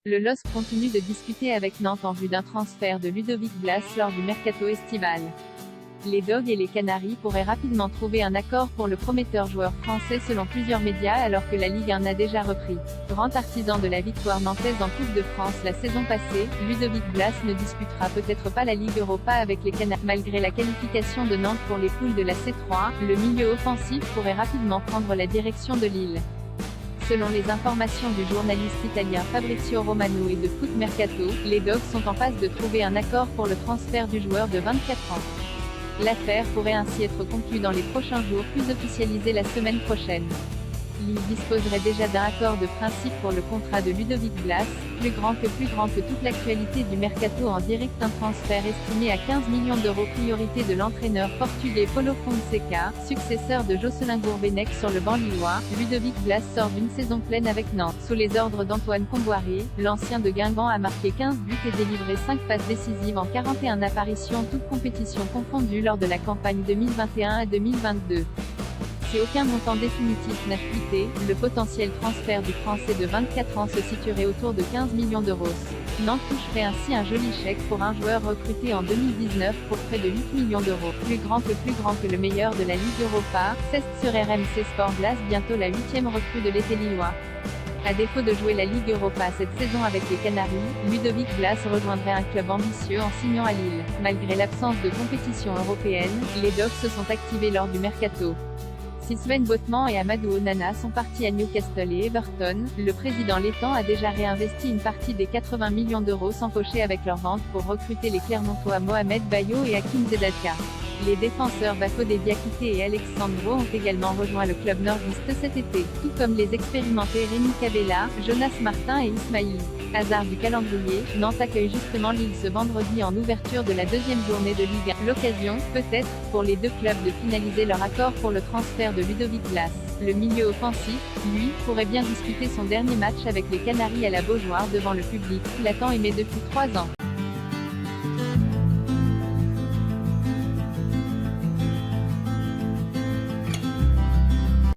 Le LOSC continue de discuter avec Nantes en vue d'un transfert de Ludovic Blas lors du mercato estival. Les Dogs et les Canaries pourraient rapidement trouver un accord pour le prometteur joueur français selon plusieurs médias alors que la Ligue 1 a déjà repris. Grand artisan de la victoire nantaise en Coupe de France la saison passée, Ludovic Blas ne disputera peut-être pas la Ligue Europa avec les Canaries. Malgré la qualification de Nantes pour les poules de la C3, le milieu offensif pourrait rapidement prendre la direction de Lille. Selon les informations du journaliste italien Fabrizio Romano et de Foot Mercato, les Dogs sont en passe de trouver un accord pour le transfert du joueur de 24 ans. L'affaire pourrait ainsi être conclue dans les prochains jours puis officialisée la semaine prochaine. Lille disposerait déjà d'un accord de principe pour le contrat de Ludovic Blas, plus grand que toute l'actualité du mercato en direct. Un transfert estimé à 15 millions d'euros. Priorité de l'entraîneur portugais Paulo Fonseca, successeur de Jocelyn Gourvenec sur le banc lillois. Ludovic Blas sort d'une saison pleine avec Nantes. Sous les ordres d'Antoine Comboiré, l'ancien de Guingamp a marqué 15 buts et délivré 5 passes décisives en 41 apparitions toutes compétitions confondues lors de la campagne 2021 à 2022. Si aucun montant définitif n'a fuité, le potentiel transfert du Français de 24 ans se situerait autour de 15 millions d'euros. Nantes toucherait ainsi un joli chèque pour un joueur recruté en 2019 pour près de 8 millions d'euros. Plus grand que le meilleur de la Ligue Europa, c'est sur RMC Sport Blas bientôt la 8e recrue de l'été lillois. À défaut de jouer la Ligue Europa cette saison avec les Canaries, Ludovic Blas rejoindrait un club ambitieux en signant à Lille. Malgré l'absence de compétition européenne, les Dogs se sont activés lors du mercato. Si Sven Botman et Amadou Onana sont partis à Newcastle et Everton, le président Létang a déjà réinvesti une partie des 80 millions d'euros s'empochés avec leur vente pour recruter les Clermontois Mohamed Bayo et Hakim Zedatka. Les défenseurs Bafodé Diakité et Alexandro ont également rejoint le club nordiste cet été, tout comme les expérimentés Rémi Cabella, Jonas Martin et Ismaïl. Hasard du calendrier, Nantes accueille justement Lille ce vendredi en ouverture de la deuxième journée de Ligue 1. L'occasion, peut-être, pour les deux clubs de finaliser leur accord pour le transfert de Ludovic Blas. Le milieu offensif, lui, pourrait bien disputer son dernier match avec les Canaries à la Beaujoire devant le public, qui l'attend aimé depuis 3 ans.